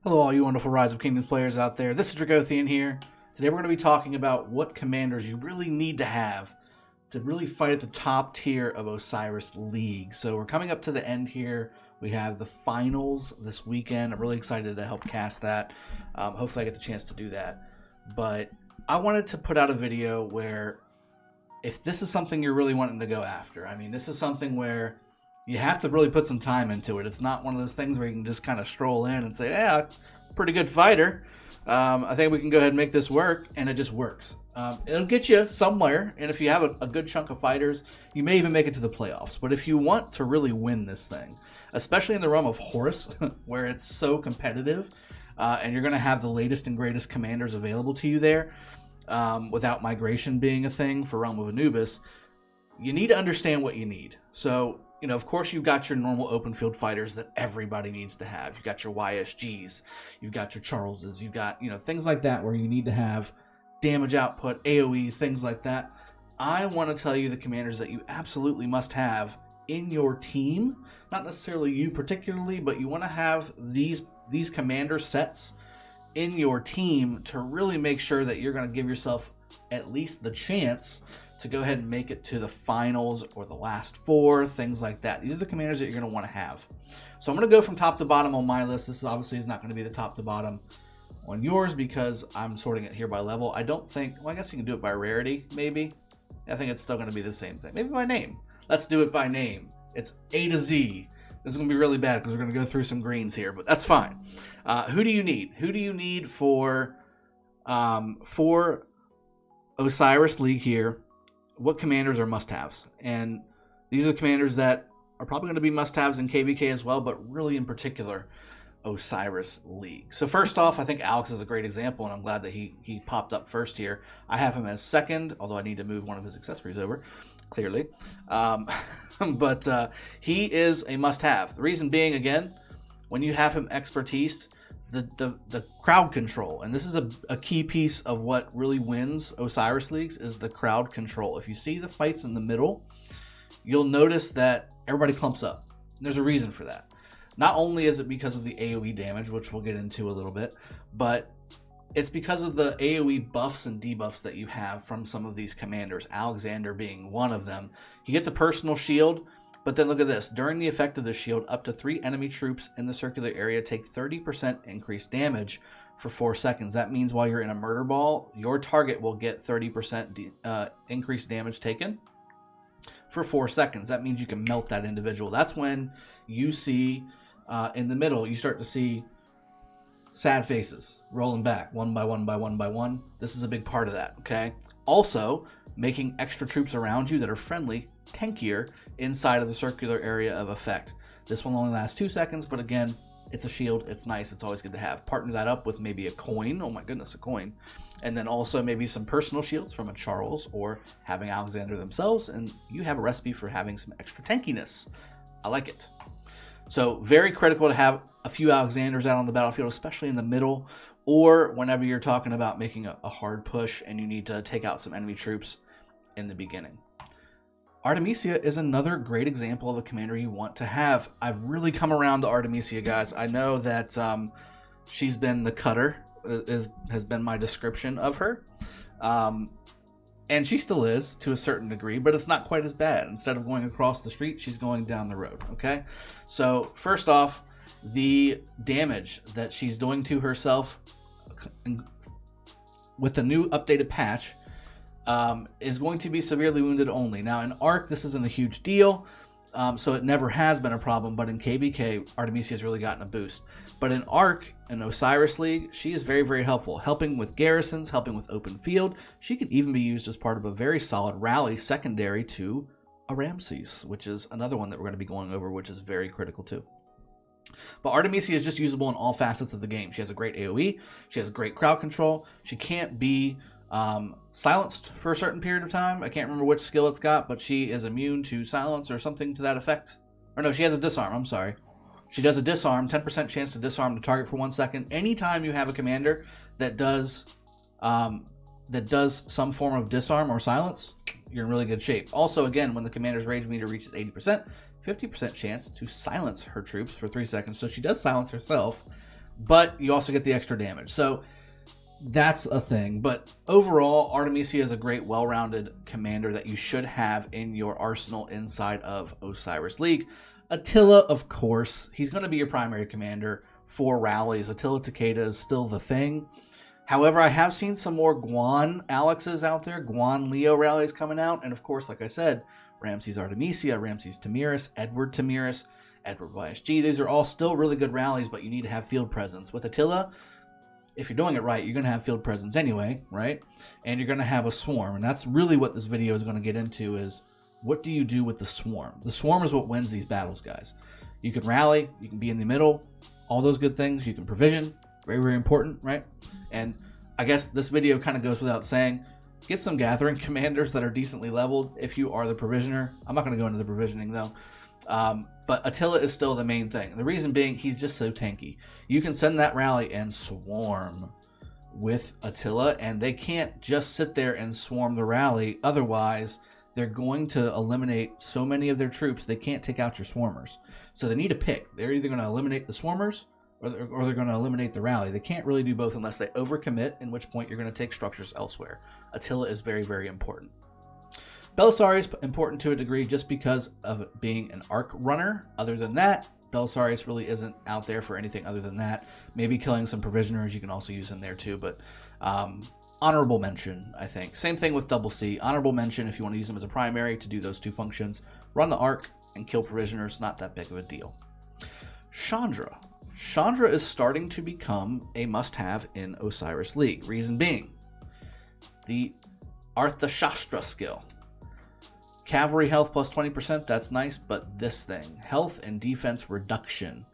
Hello, all you wonderful Rise of Kingdoms players out there. This is Dragothien here. Today we're going to be talking about what commanders you really need to have to really fight at the top tier of OSIRIS League. So we're coming up to the end here. We have the finals this weekend. I'm really excited to help cast that. Hopefully I get the chance to do that. But I wanted to put out a video where if this is something you're really wanting to go after, I mean, this is something where you have to really put some time into it. It's not one of those things where you can just kind of stroll in and say, yeah, pretty good fighter. I think we can go ahead and make this work, and it just works. It'll get you somewhere, and if you have a good chunk of fighters, you may even make it to the playoffs. But if you want to really win this thing, especially in the realm of Horus, where it's so competitive, and you're going to have the latest and greatest commanders available to you there, without migration being a thing for Realm of Anubis, you need to understand what you need. So, of course, you've got your normal open field fighters that everybody needs to have. You've got your YSGs, you've got your Charleses, you've got, things like that where you need to have damage output, AoE, things like that. I want to tell you the commanders that you absolutely must have in your team. Not necessarily you particularly, but you want to have these commander sets in your team to really make sure that you're going to give yourself at least the chance to go ahead and make it to the finals or the last four, things like that. These are the commanders that you're going to want to have. So I'm going to go from top to bottom on my list. This obviously is not going to be the top to bottom on yours because I'm sorting it here by level. I don't think, well, I guess you can do it by rarity, maybe. I think it's still going to be the same thing. Maybe by name. Let's do it by name. It's A to Z. This is going to be really bad because we're going to go through some greens here, but that's fine. Who do you need? Who do you need for OSIRIS League here? What commanders are must-haves? And these are the commanders that are probably going to be must-haves in KVK as well, but really in particular, OSIRIS League. So first off, I think Alex is a great example, and I'm glad that he popped up first here. I have him as second, although I need to move one of his accessories over, clearly. But he is a must-have. The reason being, again, when you have him expertise, the crowd control, and this is a key piece of what really wins OSIRIS Leagues, is the crowd control. If you see the fights in the middle, you'll notice that everybody clumps up. And there's a reason for that. Not only is it because of the AoE damage, which we'll get into a little bit, but it's because of the AoE buffs and debuffs that you have from some of these commanders, Alexander being one of them. He gets a personal shield, but then look at this. During the effect of the shield, up to 3 enemy troops in the circular area take 30% increased damage for 4 seconds. That means while you're in a murder ball, your target will get 30% increased damage taken for 4 seconds. That means you can melt that individual. That's when you see, in the middle, you start to see sad faces rolling back one by one by one by one. This is a big part of that, okay? Also, making extra troops around you that are friendly tankier inside of the circular area of effect. This one only lasts 2 seconds, but again, it's a shield. It's nice. It's always good to have. Partner that up with maybe a coin. Oh my goodness, a coin. And then also maybe some personal shields from a Charles or having Alexander themselves, and you have a recipe for having some extra tankiness. I like it. So very critical to have a few Alexanders out on the battlefield, especially in the middle, or whenever you're talking about making a hard push and you need to take out some enemy troops in the beginning. Artemisia is another great example of a commander you want to have. I've really come around to Artemisia, guys. I know that she's been the cutter, has been my description of her. And she still is to a certain degree, but it's not quite as bad. Instead of going across the street, she's going down the road, okay? So first off, the damage that she's doing to herself with the new updated patch is going to be severely wounded only. Now in Arc, this isn't a huge deal, so it never has been a problem, but in KBK, Artemisia has really gotten a boost. But in Arc, in OSIRIS League, she is very, very helpful, helping with garrisons, helping with open field. She can even be used as part of a very solid rally secondary to a Ramses, which is another one that we're going to be going over, which is very critical too. But Artemisia is just usable in all facets of the game. She has a great AoE, she has great crowd control, she can't be silenced for a certain period of time. I can't remember which skill it's got, but she is immune to silence or something to that effect. Or no, she has a disarm, I'm sorry. She does a disarm, 10% chance to disarm the target for 1 second. Anytime you have a commander that does some form of disarm or silence, you're in really good shape. Also, again, when the commander's rage meter reaches 80%, 50% chance to silence her troops for 3 seconds. So she does silence herself, but you also get the extra damage. So that's a thing. But overall, Artemisia is a great, well-rounded commander that you should have in your arsenal inside of Osiris League. Attila, of course, he's going to be your primary commander for rallies. Attila Takeda is still the thing. However, I have seen some more Guan Alexes out there, Guan Leo rallies coming out. And of course, like I said, Ramses Artemisia, Ramses Tamaris, Edward Tamaris, Edward YSG. These are all still really good rallies, but you need to have field presence. With Attila, if you're doing it right, you're going to have field presence anyway, right? And you're going to have a swarm. And that's really what this video is going to get into is, what do you do with the swarm? The swarm is what wins these battles, guys. You can rally, you can be in the middle, all those good things. You can provision, very, very important, right? And I guess this video kind of goes without saying, get some gathering commanders that are decently leveled if you are the provisioner. I'm not going to go into the provisioning though. But Attila is still the main thing. The reason being, he's just so tanky. You can send that rally and swarm with Attila, and they can't just sit there and swarm the rally. Otherwise, they're going to eliminate so many of their troops, they can't take out your swarmers. So they need to pick. They're either going to eliminate the swarmers or they're going to eliminate the rally. They can't really do both unless they overcommit, in which point you're going to take structures elsewhere. Attila is very, very important. Belsari is important to a degree just because of it being an arc runner. Other than that, Belsari really isn't out there for anything other than that. Maybe killing some provisioners, you can also use him there too, but honorable mention, I think. Same thing with Double C. Honorable mention if you want to use him as a primary to do those two functions. Run the arc and kill provisioners, not that big of a deal. Chandra. Chandra is starting to become a must-have in Osiris League. Reason being, the Arthashastra skill. Cavalry health plus 20%, that's nice, but this thing, health and defense reduction.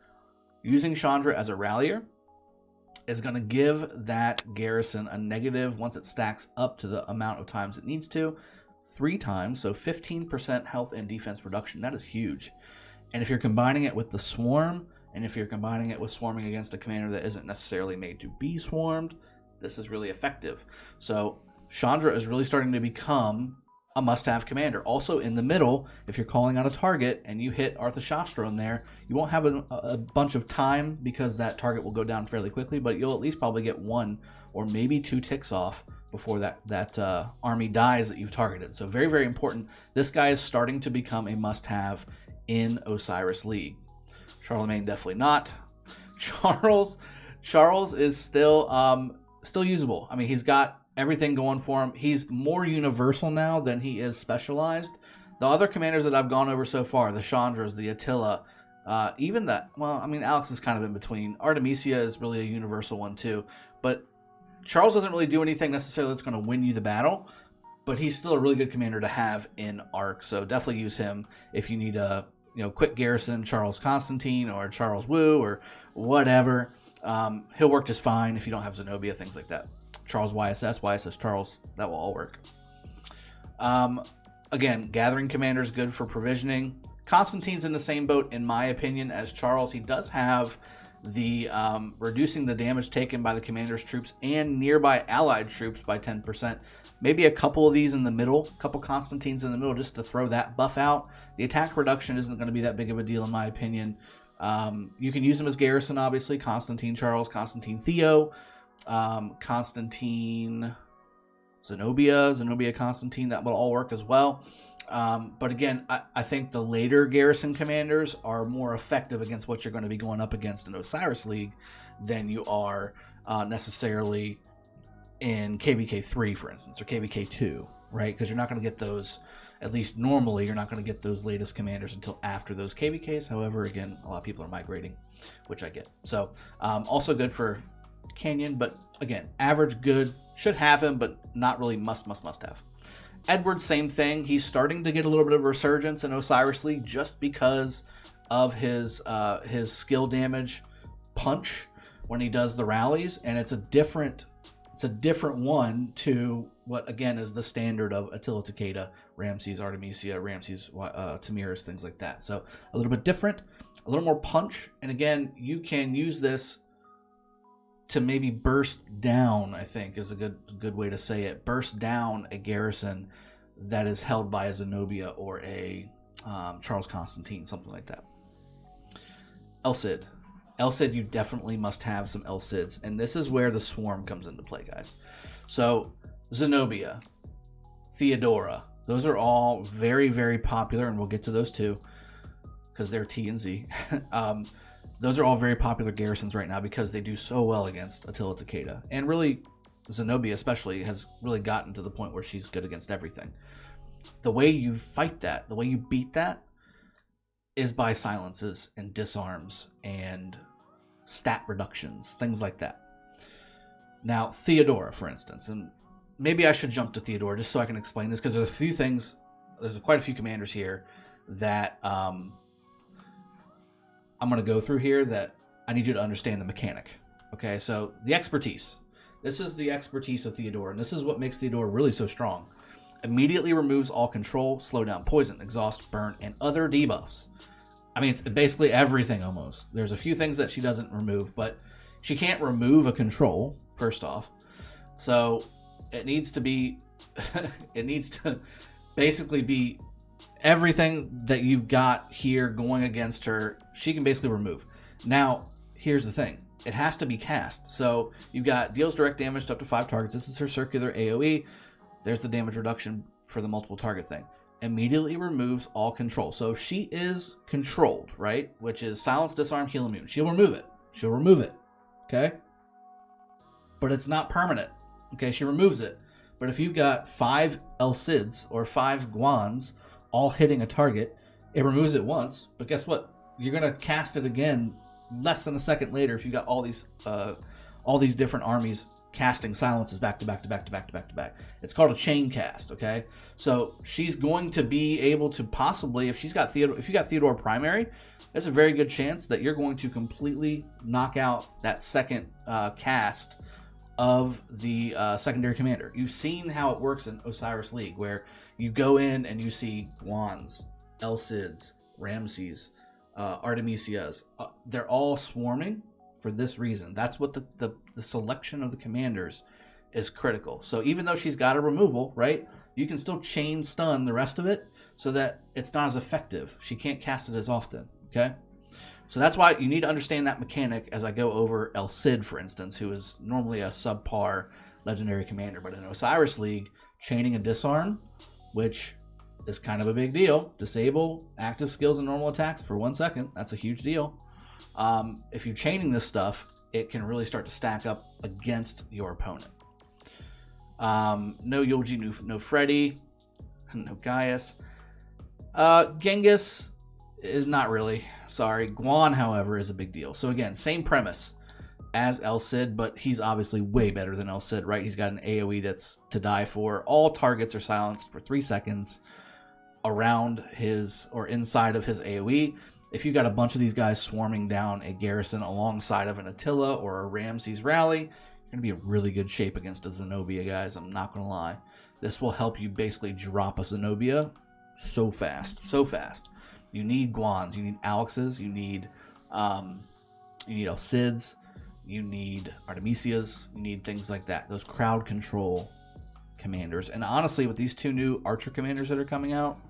Using Chandra as a rallier is going to give that garrison a negative, once it stacks up to the amount of times it needs to, 3 times, so 15% health and defense reduction. That is huge. And if you're combining it with the swarm, and if you're combining it with swarming against a commander that isn't necessarily made to be swarmed, this is really effective. So Chandra is really starting to become a must-have commander. Also in the middle, if you're calling out a target and you hit Arthashastra in there, you won't have a bunch of time because that target will go down fairly quickly, but you'll at least probably get 1 or maybe 2 ticks off before that army dies that you've targeted. So very, very important. This guy is starting to become a must-have in Osiris League. Charlemagne, definitely not. Charles is still usable. I mean, he's got everything going for him. He's more universal now than he is specialized. The other commanders that I've gone over so far, the Chandras, the Attila, even that, well, I mean, Alex is kind of in between. Artemisia is really a universal one too. But Charles doesn't really do anything necessarily that's going to win you the battle, but he's still a really good commander to have in Arc. So definitely use him if you need a quick garrison, Charles Constantine or Charles Wu or whatever. He'll work just fine if you don't have Zenobia, things like that. Charles YSS Charles, that will all work. Again, gathering commander is good for provisioning. Constantine's in the same boat, in my opinion, as Charles. He does have the reducing the damage taken by the commander's troops and nearby allied troops by 10%. Maybe a couple of these in the middle, a couple Constantines in the middle, just to throw that buff out. The attack reduction isn't going to be that big of a deal, in my opinion. You can use them as garrison, obviously. Constantine Charles, Constantine Theo, Constantine Zenobia Constantine, that will all work as well. But again, I think the later garrison commanders are more effective against what you're going to be going up against in Osiris League than you are necessarily in KVK 3, for instance, or KVK 2, right? Because you're not going to get those, at least normally, you're not going to get those latest commanders until after those KVKs. However, again, a lot of people are migrating, which I get. So also good for Canyon, but again, average good, should have him, but not really must have. Edward, same thing. He's starting to get a little bit of resurgence in Osiris League just because of his skill damage punch when he does the rallies, and it's a different one to what again is the standard of Attila Takeda, Ramses Artemisia, Ramses Tamaris, things like that. So a little bit different, a little more punch, and again, you can use this to maybe burst down, I think is a good way to say it. Burst down a garrison that is held by a Zenobia or a Charles Constantine, something like that. El Cid. El Cid, you definitely must have some El Cids. And this is where the swarm comes into play, guys. So, Zenobia, Theodora, those are all very, very popular, and we'll get to those too, because they're T and Z. Those are all very popular garrisons right now because they do so well against Attila Takeda. And really, Zenobia especially has really gotten to the point where she's good against everything. The way you fight that, the way you beat that, is by silences and disarms and stat reductions, things like that. Now, Theodora, for instance, and maybe I should jump to Theodora just so I can explain this, because there's a few things, there's quite a few commanders here that I'm going to go through here that I need you to understand the mechanic. Okay, so the expertise. This is the expertise of Theodora, and this is what makes Theodora really so strong. Immediately removes all control, slow down poison, exhaust, burn, and other debuffs. I mean, it's basically everything almost. There's a few things that she doesn't remove, but she can't remove a control, first off. So it needs to be, it needs to basically be everything that you've got here going against her, she can basically remove. Now, here's the thing. It has to be cast. So you've got deals direct damage to up to 5 targets. This is her circular AoE. There's the damage reduction for the multiple target thing. Immediately removes all control. So if she is controlled, right, which is silence, disarm, heal, immune, she'll remove it. She'll remove it. Okay? But it's not permanent. Okay, she removes it. But if you've got 5 El Cids or 5 Guans all hitting a target, it removes it once. But guess what? You're going to cast it again less than a second later if you got all these different armies casting silences back to back to back to back to back to back. It's called a chain cast, okay? So she's going to be able to possibly, if you got Theodora primary, there's a very good chance that you're going to completely knock out that second cast of the secondary commander. You've seen how it works in OSIRIS League, where you go in and you see Guans, El Cids, Ramses, Artemisias. They're all swarming for this reason. That's what the selection of the commanders is critical. So even though she's got a removal, right, you can still chain stun the rest of it so that it's not as effective. She can't cast it as often, okay? So that's why you need to understand that mechanic as I go over El Cid, for instance, who is normally a subpar legendary commander. But in OSIRIS League, chaining a disarm, which is kind of a big deal. Disable active skills and normal attacks for 1 second. That's a huge deal. If you're chaining this stuff, it can really start to stack up against your opponent. No Yoji, no Freddy, no Gaius. Genghis is not really. Sorry. Guan, however, is a big deal. So again, same premise as El Cid, but he's obviously way better than El Cid, right? He's got an AoE that's to die for. All targets are silenced for 3 seconds around his or inside of his AoE. If you got a bunch of these guys swarming down a garrison alongside of an Attila or a Ramses rally, you're going to be in really good shape against a Zenobia, guys. I'm not going to lie. This will help you basically drop a Zenobia so fast. So fast. You need Guans. You need Alexes. You need El Cids. You need Artemisias. You need things like that. Those crowd control commanders. And honestly, with these 2 new archer commanders that are coming out,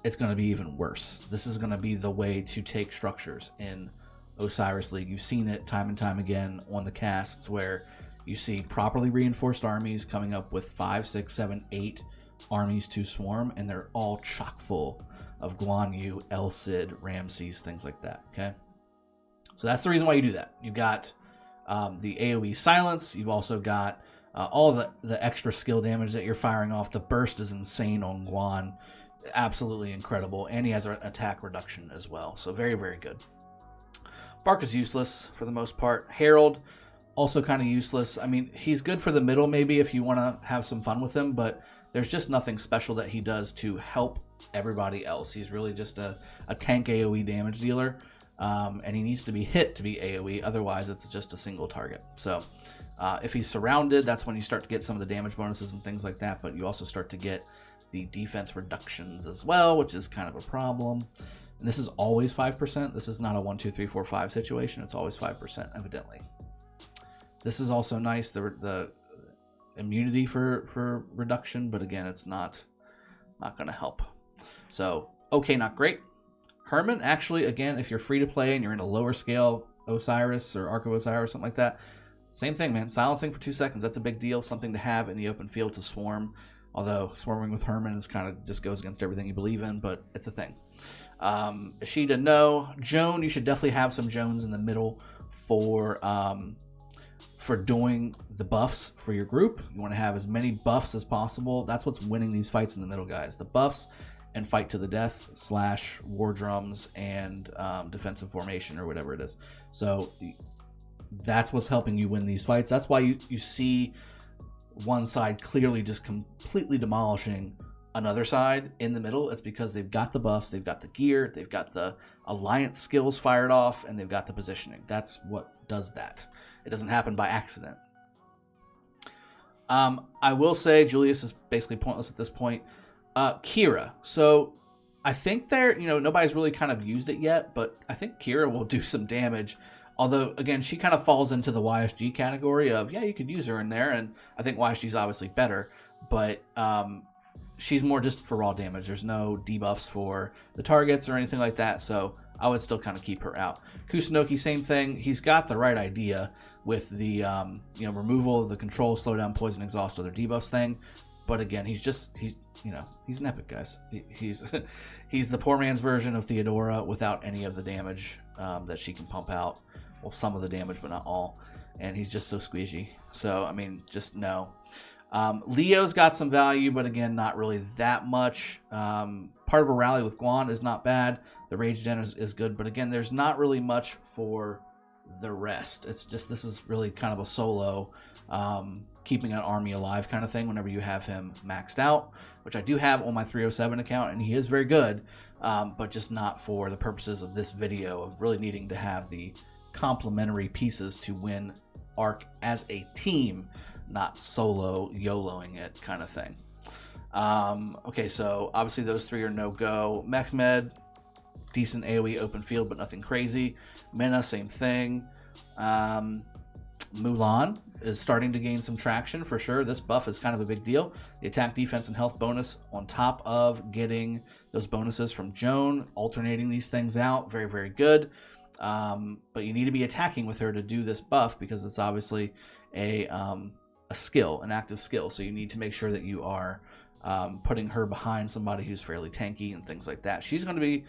it's going to be even worse. This is going to be the way to take structures in OSIRIS League. You've seen it time and time again on the casts where you see properly reinforced armies coming up with 5, 6, 7, 8 armies to swarm, and they're all chock full of Guan Yu, El Cid, Ramses, things like that, okay? So that's the reason why you do that. You've got the AoE silence. You've also got all the extra skill damage that you're firing off. The burst is insane on Guan. Absolutely incredible. And he has an attack reduction as well. So very, very good. Bark is useless for the most part. Harald, also kind of useless. I mean, he's good for the middle maybe if you want to have some fun with him, but there's just nothing special that he does to help everybody else. He's really just a tank AoE damage dealer. And he needs to be hit to be AoE, otherwise it's just a single target. So if he's surrounded, that's when you start to get some of the damage bonuses and things like that, but you also start to get the defense reductions as well, which is kind of a problem. And this is always 5%. This is not a 1, 2, 3, 4, 5 situation. It's always 5%, evidently. This is also nice, the immunity for reduction, but again, it's not going to help. So, okay, not great. Herman, actually, again, if you're free to play and you're in a lower scale Osiris or Arc of Osiris, something like that. Same thing, man. Silencing for 2 seconds. That's a big deal. Something to have in the open field to swarm. Although swarming with Herman is kind of just goes against everything you believe in, but it's a thing. Ishida, no. Joan, you should definitely have some Joans in the middle for doing the buffs for your group. You want to have as many buffs as possible. That's what's winning these fights in the middle, guys. The buffs and fight to the death / war drums and defensive formation or whatever it is. So that's what's helping you win these fights. That's why you see one side clearly just completely demolishing another side in the middle. It's because they've got the buffs, they've got the gear, they've got the alliance skills fired off, and they've got the positioning. That's what does that. It doesn't happen by accident. I will say Julius is basically pointless at this point. Kira. So I think nobody's really kind of used it yet, but I think Kira will do some damage. Although, again, she kind of falls into the YSG category of, yeah, you could use her in there, and I think YSG is obviously better, but she's more just for raw damage. There's no debuffs for the targets or anything like that, so I would still kind of keep her out. Cousinoki, same thing. He's got the right idea with the removal of the control, slowdown, poison, exhaust, other debuffs thing, but again, he's an epic, guys. He's the poor man's version of Theodora without any of the damage that she can pump out. Well, some of the damage, but not all. And he's just so squeezy. So, I mean, just no. Leo's got some value, but again, not really that much. Part of a rally with Guan is not bad. The Rage Gen is good, but again, there's not really much for the rest. It's just, this is really kind of a solo, keeping an army alive kind of thing whenever you have him maxed out, which I do have on my 307 account, and he is very good, but just not for the purposes of this video of really needing to have the complementary pieces to win Arc as a team, not solo YOLOing it kind of thing. Okay, so obviously those three are no-go. Mehmed, decent AoE open field, but nothing crazy. Mena, same thing. Mulan is starting to gain some traction for sure. This buff is kind of a big deal. The attack, defense, and health bonus on top of getting those bonuses from Joan, alternating these things out. Very, very good. But you need to be attacking with her to do this buff because it's obviously a skill, an active skill. So you need to make sure that you are putting her behind somebody who's fairly tanky and things like that. She's going to be,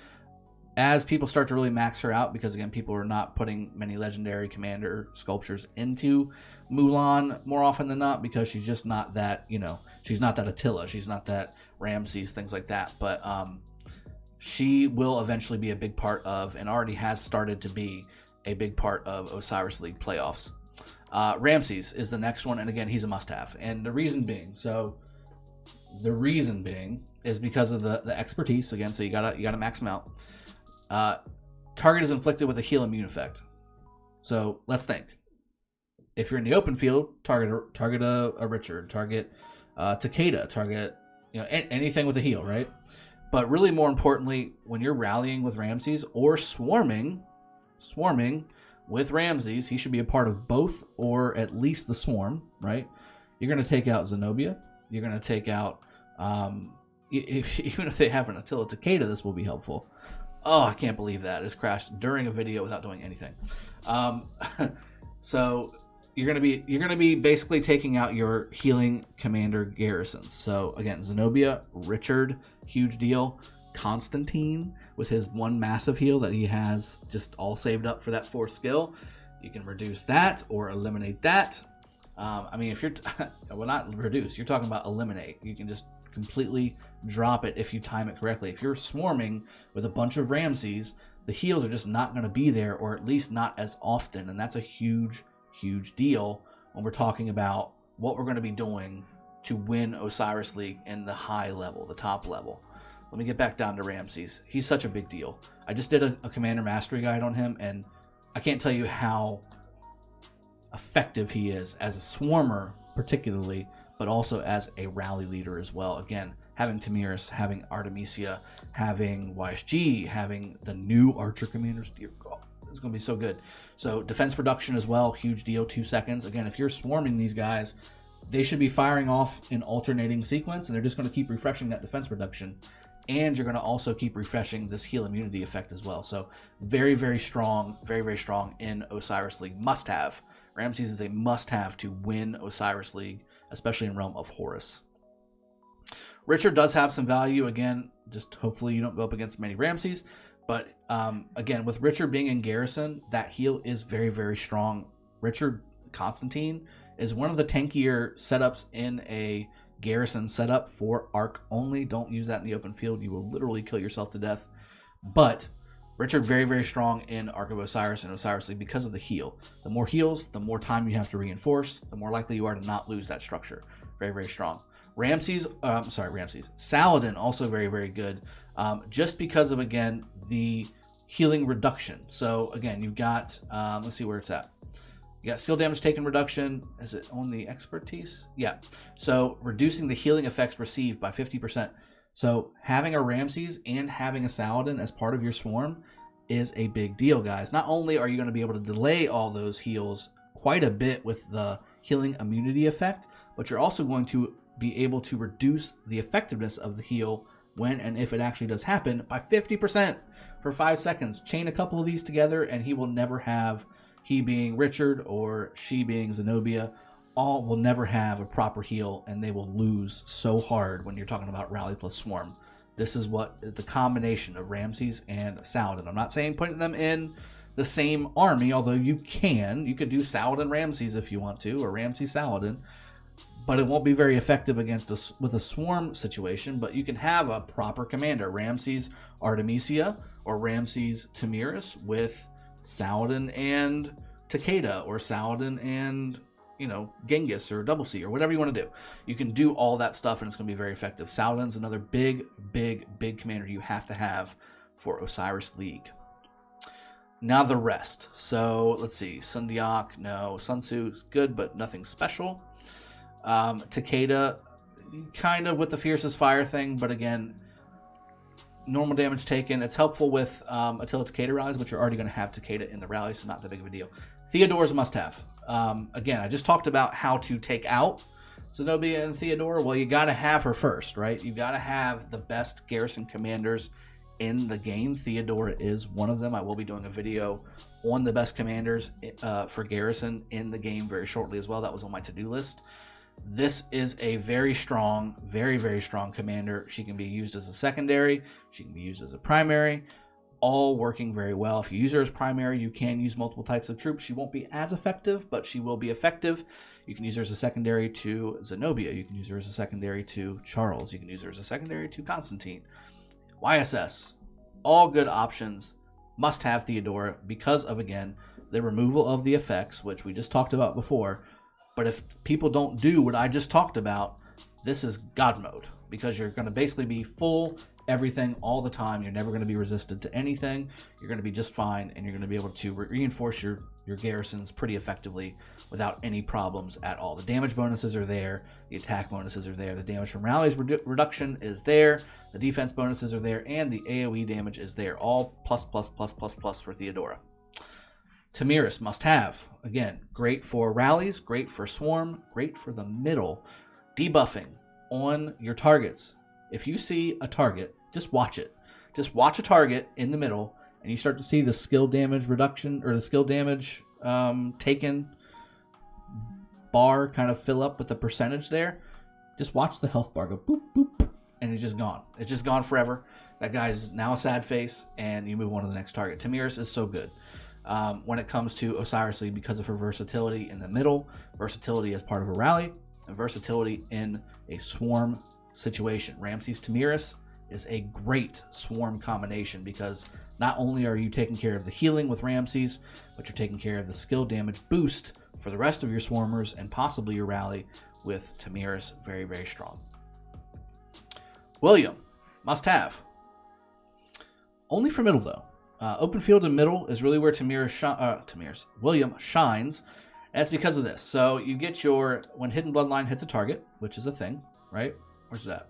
as people start to really max her out, because again, people are not putting many legendary commander sculptures into Mulan more often than not, because she's just not that, she's not that Attila, she's not that Ramses, things like that. But she will eventually be a big part of, and already has started to be a big part of Osiris League playoffs. Ramses is the next one, and again, he's a must-have. And the reason being is because of the expertise. Again, so you gotta max him out. Target is inflicted with a heal immune effect. So let's think. If you're in the open field, target a Richard, target Takeda, target anything with a heal, right? But really, more importantly, when you're rallying with Ramses or swarming with Ramses, he should be a part of both, or at least the swarm, right? You're going to take out Zenobia. You're going to take out, even if they have an Attila Takeda, this will be helpful. Oh, I can't believe that. It's crashed during a video without doing anything. So you're gonna be basically taking out your healing commander garrisons. So again, Zenobia, Richard, huge deal. Constantine with his one massive heal that he has just all saved up for that 4th skill. You can reduce that or eliminate that. I mean, if you're well, not reduce, you're talking about eliminate. You can just completely drop it if you time it correctly. If you're swarming with a bunch of Ramses, the heals are just not going to be there, or at least not as often, and that's a huge deal when we're talking about what we're going to be doing to win Osiris League in the high level, the top level. Let me get back down to Ramses. He's such a big deal. I just did a Commander Mastery guide on him, and I can't tell you how effective he is as a swarmer particularly, but also as a rally leader as well. Again, having Tamaris, having Artemisia, having YSG, having the new Archer Commanders. Dear God, it's going to be so good. So defense production as well, huge deal, 2 seconds. Again, if you're swarming these guys, they should be firing off in alternating sequence, and they're just going to keep refreshing that defense production. and you're going to also keep refreshing this heal immunity effect as well. So very, very strong in Osiris League. Must have. Ramses is a must have to win Osiris League, especially in Realm of Horus. Richard does have some value. Again, just hopefully you don't go up against many Ramses. But again, with Richard being in Garrison, that heal is very, very strong. Richard Constantine is one of the tankier setups in a Garrison setup for Arc only. Don't use that in the open field. You will literally kill yourself to death. But Richard, very, very strong in Ark of Osiris and Osiris League because of the heal. The more heals, the more time you have to reinforce, the more likely you are to not lose that structure. Very, very strong. Ramses. Saladin, also very, very good. Just because of, again, the healing reduction. So, again, you've got, let's see where it's at. You got skill damage taken reduction. Is it on the expertise? Yeah. So, reducing the healing effects received by 50%. So, having a Ramses and having a Saladin as part of your swarm is a big deal, guys. Not only are you going to be able to delay all those heals quite a bit with the healing immunity effect, but you're also going to be able to reduce the effectiveness of the heal when and if it actually does happen by 50% for 5 seconds. Chain a couple of these together and he will never have, he being Richard or she being Zenobia, all will never have a proper heal and they will lose so hard when you're talking about Rally plus Swarm. This is what the combination of Ramses and Saladin. I'm not saying putting them in the same army, although you could do Saladin Ramses if you want to, or Ramses Saladin, but it won't be very effective against us with a swarm situation. But you can have a proper commander, Ramses Artemisia or Ramses Tamaris with Saladin and Takeda, or Saladin and Genghis or Double C or whatever you want to do. You can do all that stuff and it's going to be very effective. Saladin's another big commander you have to have for Osiris League. Now the rest. So let's see. Sundiak, no. Sun Tzu's good, but nothing special. Takeda, kind of with the fiercest fire thing, but again, normal damage taken. It's helpful with Attila Takeda rallies, but you're already going to have Takeda in the rally, so not that big of a deal. Theodora's a must-have. Again, I just talked about how to take out Zenobia and Theodora. Well, you got to have her first, right? You got to have the best Garrison commanders in the game. Theodora is one of them. I will be doing a video on the best commanders for Garrison in the game very shortly as well. That was on my to-do list. This is a very strong, very strong commander. She can be used as a secondary. She can be used as a primary. All working very well. If you use her as primary, you can use multiple types of troops. She won't be as effective, but she will be effective. You can use her as a secondary to Zenobia. You can use her as a secondary to Charles. You can use her as a secondary to Constantine. YSS. All good options. Must have Theodora because of, again, the removal of the effects, which we just talked about before. But if people don't do what I just talked about, this is God mode, because you're going to basically be full everything all the time. You're never going to be resistant to anything. You're going to be just fine, and you're going to be able to reinforce your garrisons pretty effectively without any problems at all. The damage bonuses are there. The attack bonuses are there. The damage from rallies reduction is there. The defense bonuses are there, and the AoE damage is there. All plus for Theodora. Tamaris, must have. Again, great for rallies, great for swarm, great for the middle. Debuffing on your targets. If you see a target, just watch it. Just watch a target in the middle, and you start to see the skill damage reduction, or the skill damage taken bar kind of fill up with the percentage there. Just watch the health bar go boop, boop, and it's just gone. It's just gone forever. That guy's now a sad face, and you move on to the next target. Tamaris is so good. When it comes to Osiris League, because of her versatility in the middle, versatility as part of a rally, and versatility in a swarm situation. Ramses Tamaris is a great swarm combination because not only are you taking care of the healing with Ramses, but you're taking care of the skill damage boost for the rest of your swarmers and possibly your rally with Tamaris. Very strong. William, must have. Only for middle though. Open field and middle is really where William shines. And that's because of this. So you get your, when Hidden Bloodline hits a target, which is a thing, right? Where's that?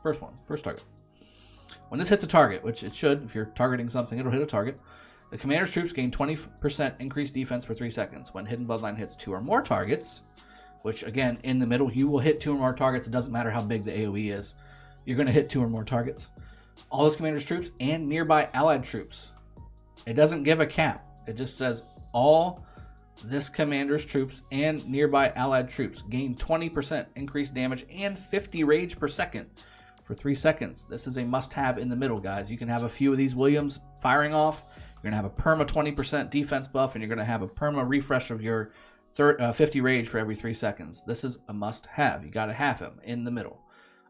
First target. When this hits a target, which it should, if you're targeting something, it'll hit a target. The commander's troops gain 20% increased defense for 3 seconds. When Hidden Bloodline hits 2 or more targets, which again, in the middle, you will hit 2 or more targets. It doesn't matter how big the AoE is. You're going to hit 2 or more targets. all this commander's troops and nearby allied troops. It doesn't give a cap. It just says all this commander's troops and nearby allied troops gain 20% increased damage and 50 rage per second for 3 seconds. This is a must-have in the middle, guys. You can have a few of these Williams firing off. You're going to have a perma 20% defense buff, and you're going to have a perma refresh of your 50 rage for every 3 seconds. This is a must-have. You got to have him in the middle.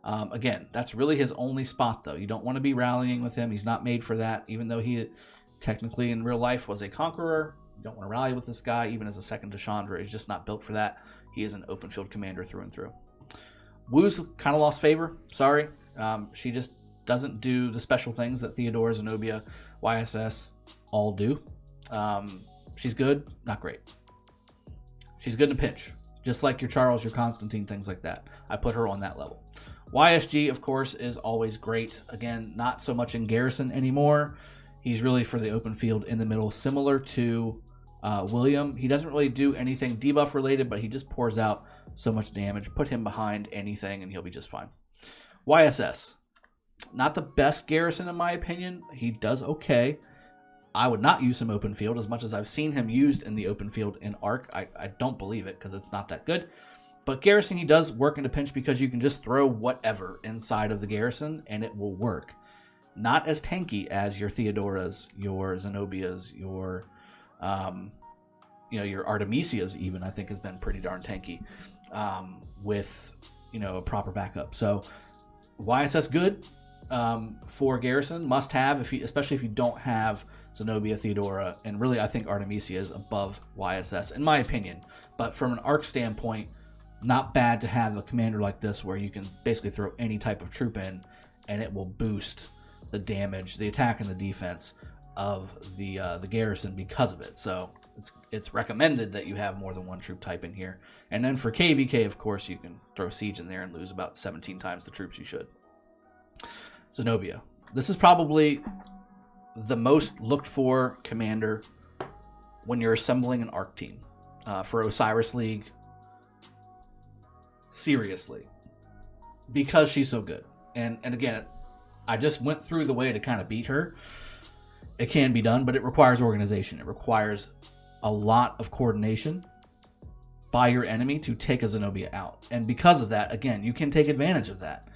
Again, that's really his only spot, though. You don't want to be rallying with him. He's not made for that, even though he technically in real life was a conqueror. You don't want to rally with this guy, even as a second to Chandra. He's just not built for that. He is an open field commander through and through. Wu's kind of lost favor. Sorry. She just doesn't do the special things that Theodora, Zenobia, YSS all do. She's good, not great. She's good in a pinch, just like your Charles, your Constantine, things like that. I put her on that level. YSG, of course, is always great. Again, not so much in Garrison anymore. He's really for the open field in the middle, similar to William. He doesn't really do anything debuff related, but he just pours out so much damage. Put him behind anything and he'll be just fine. YSS, not the best Garrison in my opinion. He does okay. I would not use him open field as much as I've seen him used in the open field in Arc. I don't believe it because it's not that good. But Garrison, he does work in a pinch because you can just throw whatever inside of the Garrison and it will work. Not as tanky as your Theodoras, your Zenobias, your your Artemisias even, I think has been pretty darn tanky with, a proper backup. So YSS good for Garrison, must have, especially if you don't have Zenobia, Theodora, and really I think Artemisia is above YSS in my opinion. But from an arc standpoint, not bad to have a commander like this where you can basically throw any type of troop in and it will boost the damage, the attack, and the defense of the Garrison because of it. So it's recommended that you have more than one troop type in here. And then for KVK, of course, you can throw Siege in there and lose about 17 times the troops you should. Zenobia. This is probably the most looked for commander when you're assembling an ARC team for OSIRIS League. Seriously. Because she's so good. And again, I just went through the way to kind of beat her. It can be done, but it requires organization. It requires a lot of coordination by your enemy to take a Zenobia out. And because of that, again, you can take advantage of that.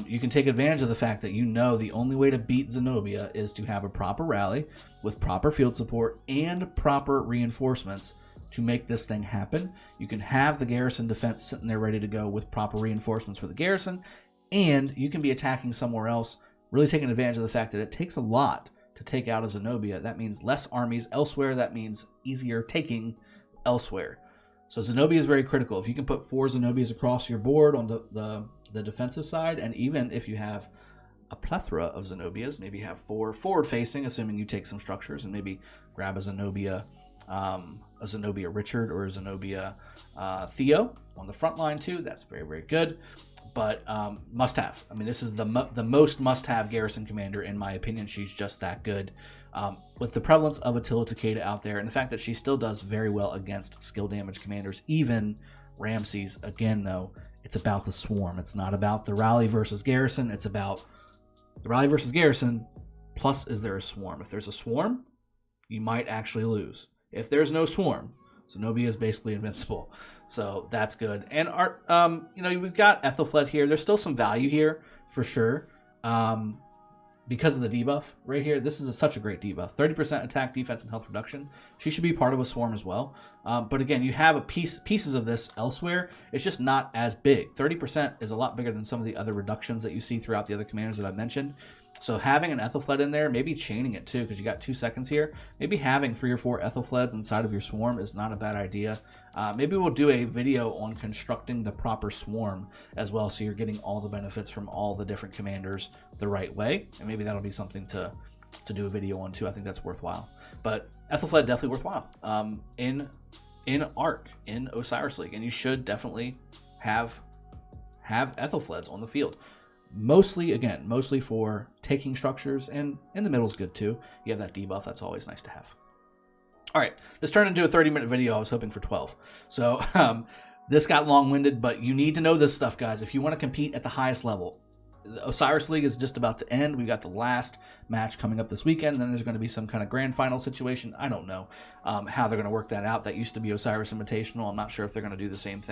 You can take advantage of the fact that the only way to beat Zenobia is to have a proper rally with proper field support and proper reinforcements to make this thing happen. You can have the Garrison defense sitting there ready to go with proper reinforcements for the Garrison, and you can be attacking somewhere else, really taking advantage of the fact that it takes a lot to take out a Zenobia. That means less armies elsewhere. That means easier taking elsewhere. So Zenobia is very critical. If you can put 4 Zenobias across your board on the defensive side, and even if you have a plethora of Zenobias, maybe have 4 forward-facing, assuming you take some structures, and maybe grab a Zenobia Richard or a Zenobia Theo on the front line too. That's very, very good. But must-have. I mean, this is the most must-have Garrison commander in my opinion. She's just that good. With the prevalence of Attila Takeda out there, and the fact that she still does very well against skill damage commanders, even Ramses. Again, though, it's about the swarm. It's not about the rally versus Garrison. It's about the rally versus Garrison, plus is there a swarm. If there's a swarm, you might actually lose. If there's no swarm, Zenobia is basically invincible. So that's good. And we've got Ethelfled here. There's still some value here for sure. Because of the debuff right here. This is such a great debuff. 30% attack, defense, and health reduction. She should be part of a swarm as well. But again, you have pieces of this elsewhere. It's just not as big. 30% is a lot bigger than some of the other reductions that you see throughout the other commanders that I've mentioned. So having an Ethelfled in there, maybe chaining it too, because you got 2 seconds here. Maybe having 3 or 4 Ethelfleds inside of your swarm is not a bad idea. Maybe we'll do a video on constructing the proper swarm as well, so you're getting all the benefits from all the different commanders the right way. And maybe that'll be something to do a video on too. I think that's worthwhile. But Ethelfled definitely worthwhile in Arc, in Osiris League, and you should definitely have Ethelfleds on the field. Mostly for taking structures, and in the middle is good too. You have that debuff, that's always nice to have. All right, this turned into a 30-minute video. I was hoping for 12. So this got long-winded, but you need to know this stuff, guys. If you want to compete at the highest level, the Osiris League is just about to end. We got the last match coming up this weekend, and then there's going to be some kind of grand final situation. I don't know how they're going to work that out. That used to be Osiris Invitational. I'm not sure if they're going to do the same thing